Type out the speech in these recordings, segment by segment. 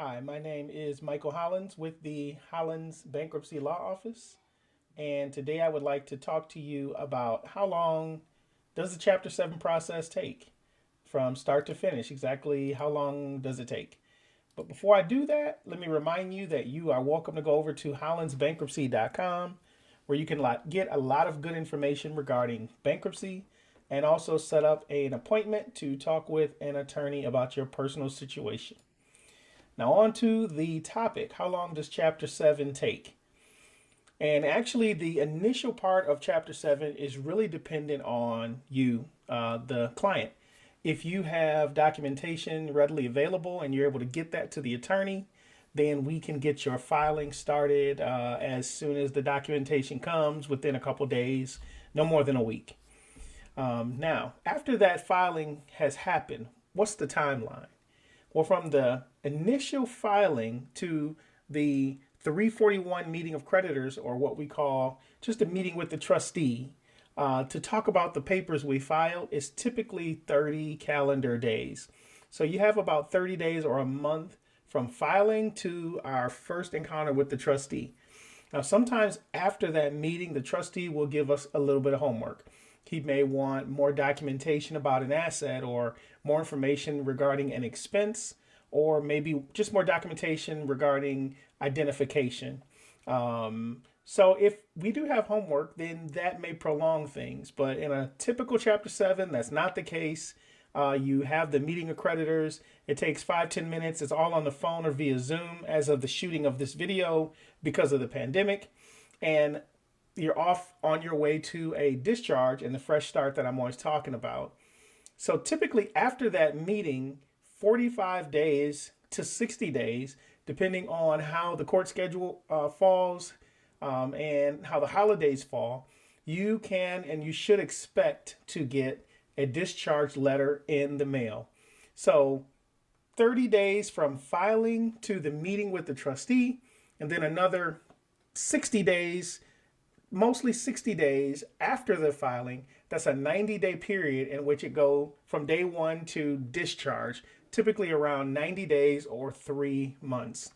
Hi, my name is Michael Hollins with the Hollins Bankruptcy Law Office. And today I would like to talk to you about how long does the Chapter 7 process take from start to finish? Exactly how long does it take? But before I do that, let me remind you that you are welcome to go over to hollinsbankruptcy.com where you can get a lot of good information regarding bankruptcy and also set up an appointment to talk with an attorney about your personal situation. Now, on to the topic. How long does Chapter 7 take? And actually, the initial part of Chapter 7 is really dependent on you, the client. If you have documentation readily available and you're able to get that to the attorney, then we can get your filing started as soon as the documentation comes within a couple days, no more than a week. Now, after that filing has happened, what's the timeline? Well, from the initial filing to the 341 meeting of creditors, or what we call just a meeting with the trustee, to talk about the papers we filed is typically 30 calendar days. So you have about 30 days or a month from filing to our first encounter with the trustee. Now, sometimes after that meeting, the trustee will give us a little bit of homework. He may want more documentation about an asset or more information regarding an expense, or maybe just more documentation regarding identification. So if we do have homework, then that may prolong things. But in a typical Chapter 7, that's not the case. You have the meeting of creditors. It takes 5-10 minutes. It's all on the phone or via Zoom as of the shooting of this video because of the pandemic. And you're off on your way to a discharge and the fresh start that I'm always talking about. So typically after that meeting, 45 days to 60 days, depending on how the court schedule falls and how the holidays fall, you can and you should expect to get a discharge letter in the mail. So 30 days from filing to the meeting with the trustee, and then another 60 days, mostly 60 days after the filing. That's a 90-day period in which it go from day one to discharge, typically around 90 days or 3 months.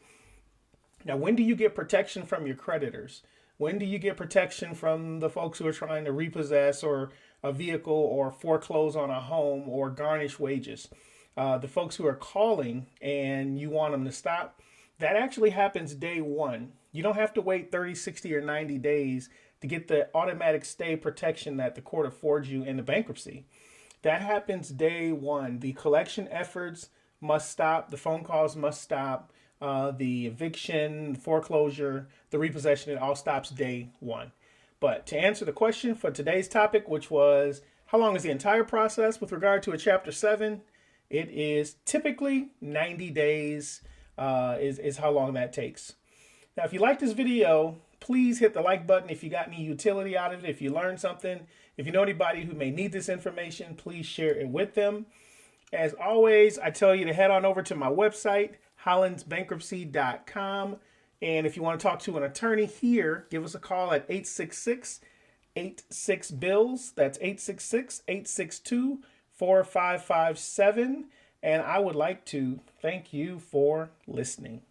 Now, when do you get protection from your creditors? When do you get protection from the folks who are trying to repossess or a vehicle or foreclose on a home or garnish wages? The folks who are calling and you want them to stop, that actually happens day one. You don't have to wait 30, 60, or 90 days to get the automatic stay protection that the court affords you in the bankruptcy. That happens day one. The collection efforts must stop. The phone calls must stop. The eviction, foreclosure, the repossession, it all stops day one. But to answer the question for today's topic, which was how long is the entire process with regard to a Chapter 7, it is typically 90 days is how long that takes. Now, if you like this video, please hit the like button if you got any utility out of it, if you learned something. If you know anybody who may need this information, please share it with them. As always, I tell you to head on over to my website, hollinsbankruptcy.com. And if you want to talk to an attorney here, give us a call at 866-86-BILLS. That's 866-862-4557. And I would like to thank you for listening.